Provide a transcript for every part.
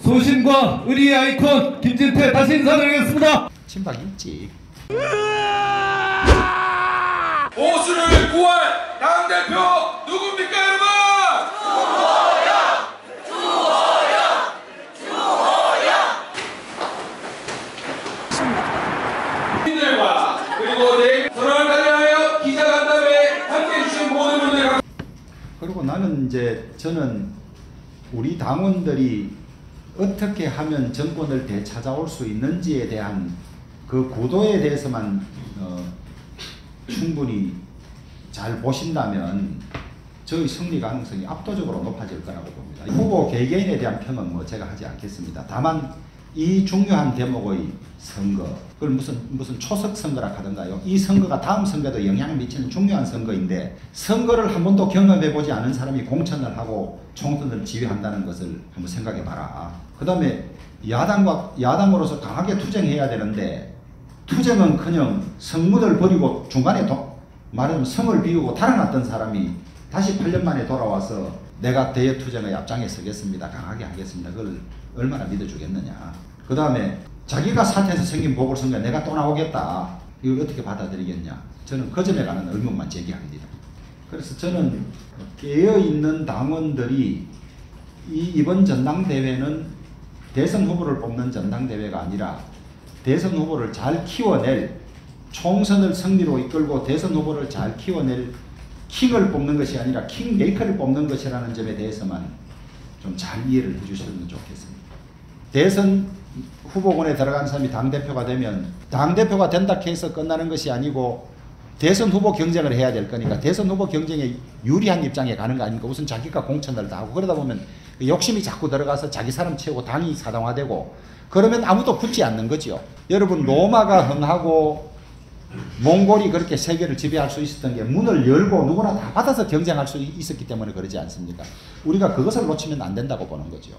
소신과 의리의 아이콘 김진태 다시 인사드리겠습니다. 친박 일찍. 보수를 구할 당대표 누굽니까 여러분? 주호영! 그리고 내일 선언을 관련하여 기자간담회에 함께해 주신 모든 분들 그리고 나는 저는 우리 당원들이 어떻게 하면 정권을 되찾아올 수 있는지에 대한 그 구도에 대해서만 충분히 잘 보신다면 저희 승리 가능성이 압도적으로 높아질 거라고 봅니다. 후보 개개인에 대한 평은 제가 하지 않겠습니다. 다만 이 중요한 대목의 선거, 그걸 무슨 초석 선거라 하던가요? 이 선거가 다음 선거에도 영향을 미치는 중요한 선거인데 선거를 한 번도 경험해보지 않은 사람이 공천을 하고 총선을 지휘한다는 것을 한번 생각해봐라. 그 다음에 야당으로서 강하게 투쟁해야 되는데 투쟁은커녕 성문을 버리고 중간에 말하자면 성을 비우고 달아났던 사람이 다시 8년 만에 돌아와서 내가 대여투쟁의 앞장에 서겠습니다. 강하게 하겠습니다. 그걸 얼마나 믿어주겠느냐. 그 다음에 자기가 사퇴해서 생긴 보궐선거에 내가 또 나오겠다. 이걸 어떻게 받아들이겠냐. 저는 그 점에 관한 의문만 제기합니다. 그래서 저는 깨어있는 당원들이 이번 전당대회는 대선 후보를 뽑는 전당대회가 아니라 대선 후보를 잘 키워낼, 총선을 승리로 이끌고 대선 후보를 잘 키워낼 킹을 뽑는 것이 아니라 킹메이커를 뽑는 것이라는 점에 대해서만 좀 잘 이해를 해주셨으면 좋겠습니다. 대선 후보군에 들어간 사람이 당대표가 되면 당대표가 된다 해서 끝나는 것이 아니고 대선 후보 경쟁을 해야 될 거니까 대선 후보 경쟁에 유리한 입장에 가는 거 아닙니까? 우선 자기가 공천을 다 하고 그러다 보면 욕심이 자꾸 들어가서 자기 사람 채우고 당이 사당화되고 그러면 아무도 붙지 않는 거죠. 여러분 로마가 흥하고 몽골이 그렇게 세계를 지배할 수 있었던 게 문을 열고 누구나 다 받아서 경쟁할 수 있었기 때문에 그러지 않습니까? 우리가 그것을 놓치면 안 된다고 보는 거죠.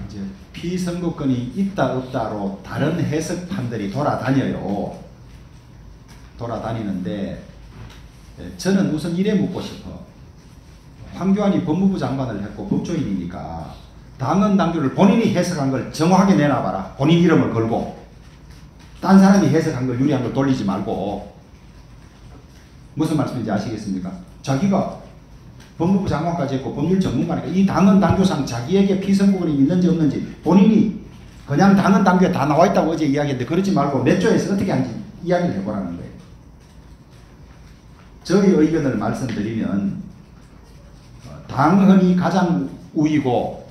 이제 피선거권이 있다 없다로 다른 해석판들이 돌아다니는데 저는 우선 이래 묻고 싶어. 황교안이 법무부 장관을 했고 법조인이니까 당헌 당규를 본인이 해석한 걸 정확하게 내놔봐라. 본인 이름을 걸고 딴 사람이 해석한 걸 유리한 걸 돌리지 말고. 무슨 말씀인지 아시겠습니까? 자기가 법무부 장관까지 했고 법률 전문가니까 이 당헌 당규상 자기에게 피선거권이 있는지 없는지 본인이 그냥 당헌 당규에 다 나와 있다고 어제 이야기했는데 그러지 말고 몇 조에서 어떻게 하는지 이야기를 해보라는 거예요. 저희 의견을 말씀드리면 당헌이 가장 우위고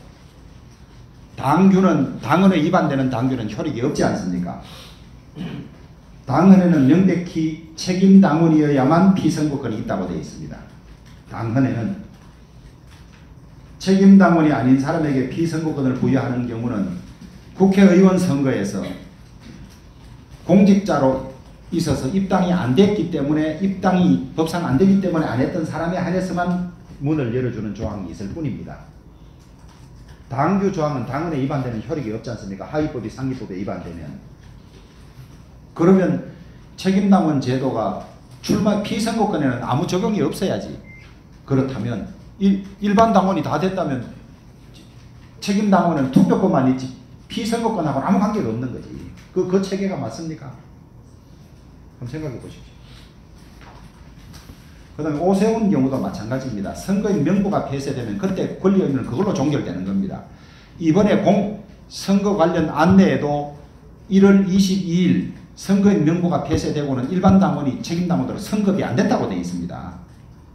당헌에 위반되는 당규는 효력이 없지 않습니까? 당헌에는 명백히 책임 당원이어야만 피선거권이 있다고 되어 있습니다. 당헌에는 책임 당원이 아닌 사람에게 피선거권을 부여하는 경우는 국회의원 선거에서 공직자로 있어서 입당이 안 됐기 때문에 입당이 법상 안 되기 때문에 안 했던 사람에 한해서만 문을 열어주는 조항이 있을 뿐입니다. 당규 조항은 당헌에 위반되는 효력이 없지 않습니까? 하위법이 상위법에 위반되면. 그러면 책임당원 제도가 피선거권에는 아무 적용이 없어야지. 그렇다면 일반 당원이 다 됐다면 책임당원은 투표권만 있지 피선거권하고는 아무 관계가 없는 거지. 그 체계가 맞습니까? 한번 생각해 보십시오. 그 다음에 오세훈 경우도 마찬가지입니다. 선거인 명부가 폐쇄되면 그때 권리의무는 그걸로 종결되는 겁니다. 이번에 선거 관련 안내에도 1월 22일 선거인 명부가 폐쇄되고는 일반 당원이 책임당원으로 선급이 안 된다고 되어 있습니다.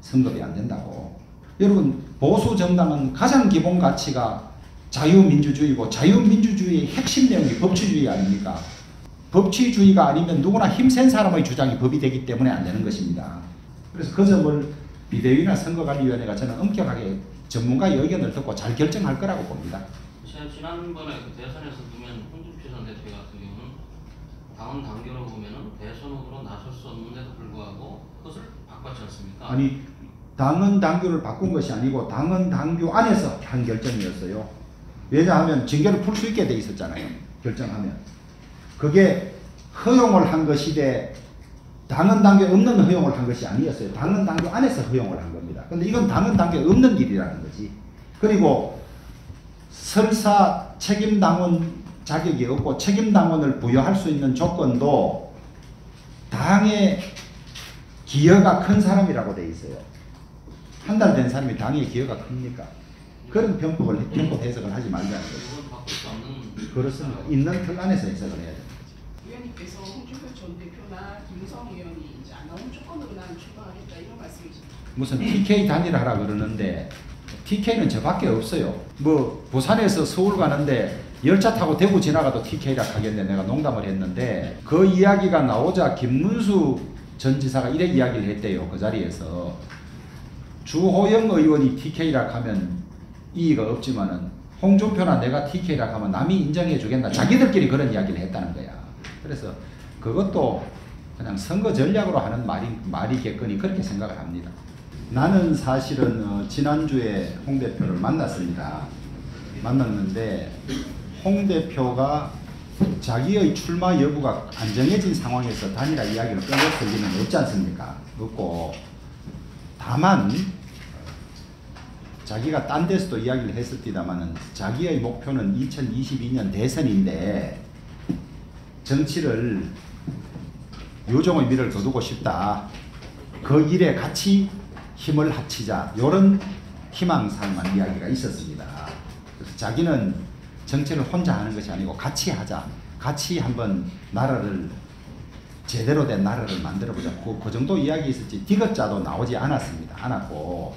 선급이 안 된다고. 여러분 보수 정당은 가장 기본 가치가 자유민주주의고 자유민주주의의 핵심 내용이 법치주의 아닙니까? 법치주의가 아니면 누구나 힘센 사람의 주장이 법이 되기 때문에 안 되는 것입니다. 그래서 그 점을 비대위나 선거관리위원회가 저는 엄격하게 전문가의 의견을 듣고 잘 결정할 거라고 봅니다. 지난번에 그 대선에서 보면 홍준표 전 대표 같은 경우는 당헌 당규로 보면은 대선 후보로 나설 수 없는데도 불구하고 그것을 바꿨지 않습니까? 아니 당헌 당규를 바꾼 것이 아니고 당헌 당규 안에서 한 결정이었어요. 왜냐하면 징계를 풀 수 있게 돼 있었잖아요. 결정하면. 그게 허용을 한 것이되 당헌 당규에 없는 허용을 한 것이 아니었어요. 당헌 당규 안에서 허용을 한 겁니다. 근데 이건 당헌 당규에 없는 일이라는 거지. 그리고 설사 책임당원 자격이 없고 책임당원을 부여할 수 있는 조건도 당의 기여가 큰 사람이라고 돼 있어요. 한 달 된 사람이 당의 기여가 큽니까? 그런 편법 해석을 하지 말자는 거죠. 이건 바꿀 수 없는. 그렇습니다. 있는 틀 안에서 해석을 해야 됩니다. 의원님께서 홍준표 전 대표나 김무성 의원이 이제 안 나온 조건으로 나는 출마하겠다 이런 말씀이십니까? 무슨 TK 단일하라 그러는데 TK는 저밖에 없어요. 뭐 부산에서 서울 가는데 열차 타고 대구 지나가도 TK라 하겠네. 내가 농담을 했는데 그 이야기가 나오자 김문수 전 지사가 이래 이야기를 했대요. 그 자리에서 주호영 의원이 TK라 하면 이의가 없지만은 홍준표나 내가 TK라 하면 남이 인정해 주겠나. 자기들끼리 그런 이야기를 했다는 거야. 그래서 그것도 그냥 선거 전략으로 하는 말이겠거니 그렇게 생각을 합니다. 나는 사실은 지난주에 홍 대표를 만났습니다. 만났는데 홍 대표가 자기의 출마 여부가 안 정해진 상황에서 단일화 이야기를 끊었을 리는 없지 않습니까? 없고 다만 자기가 딴 데서도 이야기를 했었디다마는 자기의 목표는 2022년 대선인데 정치를 요정의 미를 거두고 싶다. 그 일에 같이 힘을 합치자. 이런 희망사항만 이야기가 있었습니다. 그래서 자기는 정치를 혼자 하는 것이 아니고 같이 하자. 같이 한번 나라를 제대로 된 나라를 만들어보자. 그 정도 이야기 있었지. 디귿자도 나오지 않았습니다. 않았고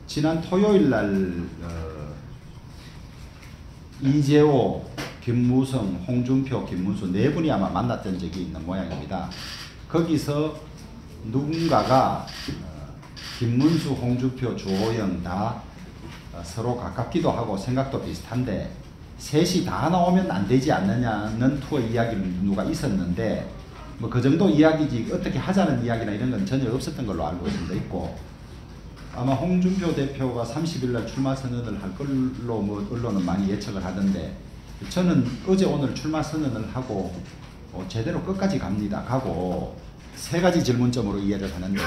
지난 토요일 날 이재호, 김무성, 홍준표, 김문수 네 분이 아마 만났던 적이 있는 모양입니다. 거기서 누군가가 김문수, 홍준표, 주호영 다 서로 가깝기도 하고 생각도 비슷한데 셋이 다 나오면 안 되지 않느냐는 투어 이야기를 누가 있었는데 뭐 그 정도 이야기지 어떻게 하자는 이야기나 이런 건 전혀 없었던 걸로 알고 있고 아마 홍준표 대표가 30일 날 출마 선언을 할 걸로 뭐 언론은 많이 예측을 하던데 저는 어제 오늘 출마 선언을 하고 제대로 끝까지 갑니다. 가고 세 가지 질문점으로 이해를 하는데요.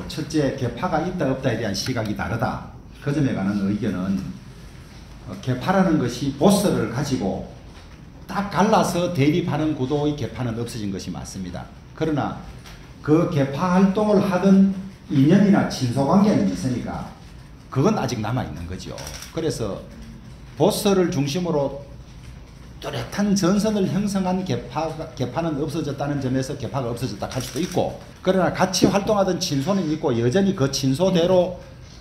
첫째, 개파가 있다 없다에 대한 시각이 다르다. 그 점에 관한 의견은 개파라는 것이 보스를 가지고 딱 갈라서 대립하는 구도의 개파는 없어진 것이 맞습니다. 그러나 그 개파 활동을 하던 인연이나 친소관계는 있으니까 그건 아직 남아있는 거죠. 그래서 보스를 중심으로 뚜렷한 전선을 형성한 개파는 없어졌다는 점에서 개파가 없어졌다 할 수도 있고 그러나 같이 활동하던 친소는 있고 여전히 그 친소대로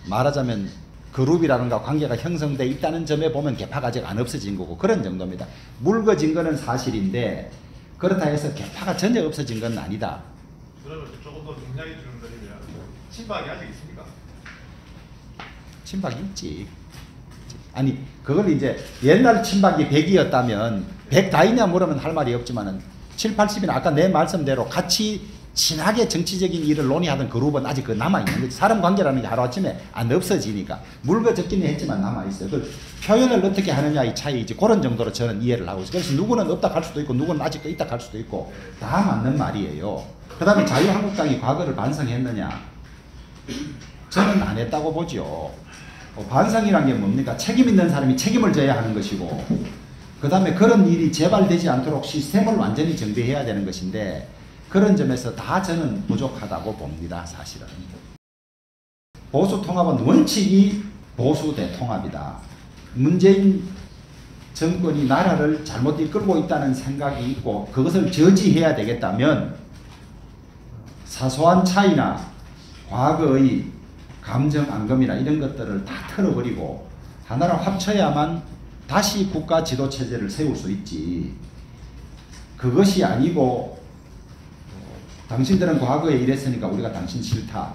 말하자면 그룹이라든가 관계가 형성돼 있다는 점에 보면 개파가 아직 안 없어진 거고 그런 정도입니다. 묽어진 거는 사실인데 그렇다 해서 개파가 전혀 없어진 건 아니다. 그러면 조금 더 정리해 주는 거리면 친박이 아직 있습니까? 친박이 있지. 아니 그걸 이제 옛날 친박이 100이었다면 100 다 있냐 물으면 할 말이 없지만은 7, 80이나 아까 내 말씀대로 같이 친하게 정치적인 일을 논의하던 그룹은 아직 그 남아있는 거지. 사람 관계라는 게 하루아침에 안 없어지니까 묽어졌기는 했지만 남아있어요. 그 표현을 어떻게 하느냐의 차이이지 그런 정도로 저는 이해를 하고 있어요. 그래서 누구는 없다 할 수도 있고 누구는 아직도 있다 할 수도 있고 다 맞는 말이에요. 그 다음에 자유한국당이 과거를 반성했느냐? 저는 안 했다고 보죠. 반성이란 게 뭡니까? 책임 있는 사람이 책임을 져야 하는 것이고 그 다음에 그런 일이 재발되지 않도록 시스템을 완전히 정비해야 되는 것인데 그런 점에서 다 저는 부족하다고 봅니다. 사실은. 보수 통합은 원칙이 보수 대통합이다. 문재인 정권이 나라를 잘못 이끌고 있다는 생각이 있고 그것을 저지해야 되겠다면 사소한 차이나 과거의 감정 앙금이나 이런 것들을 다 털어버리고 하나로 합쳐야만 다시 국가 지도 체제를 세울 수 있지. 그것이 아니고 당신들은 과거에 이랬으니까 우리가 당신 싫다.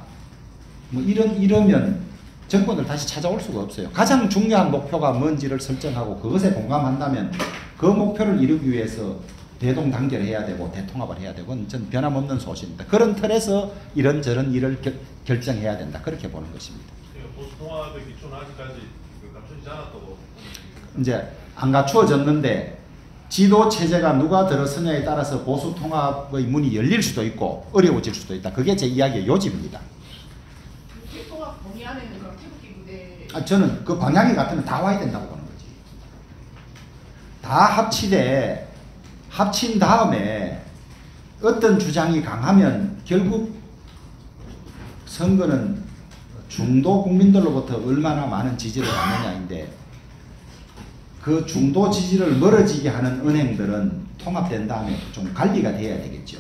뭐 이러면 정권을 다시 찾아올 수가 없어요. 가장 중요한 목표가 뭔지를 설정하고 그것에 공감한다면 그 목표를 이루기 위해서 대동단결해야 되고 대통합을 해야 되고 전 변함없는 소신입니다. 그런 틀에서 이런저런 일을 결정해야 된다. 그렇게 보는 것입니다. 보수 통합의 기초는 아직까지 갖춰지지 않았다고. 이제 안 갖추어졌는데 지도 체제가 누가 들어서냐에 따라서 보수 통합의 문이 열릴 수도 있고 어려워질 수도 있다. 그게 제 이야기의 요지입니다. 대통합 범위 안에는 그럼 태극기 부대 저는 그 방향이 같으면 다 와야 된다고 보는 거지. 다 합친 다음에 어떤 주장이 강하면 결국 선거는 중도 국민들로부터 얼마나 많은 지지를 받느냐인데 그 중도 지지를 멀어지게 하는 은행들은 통합된 다음에 좀 관리가 돼야 되겠죠.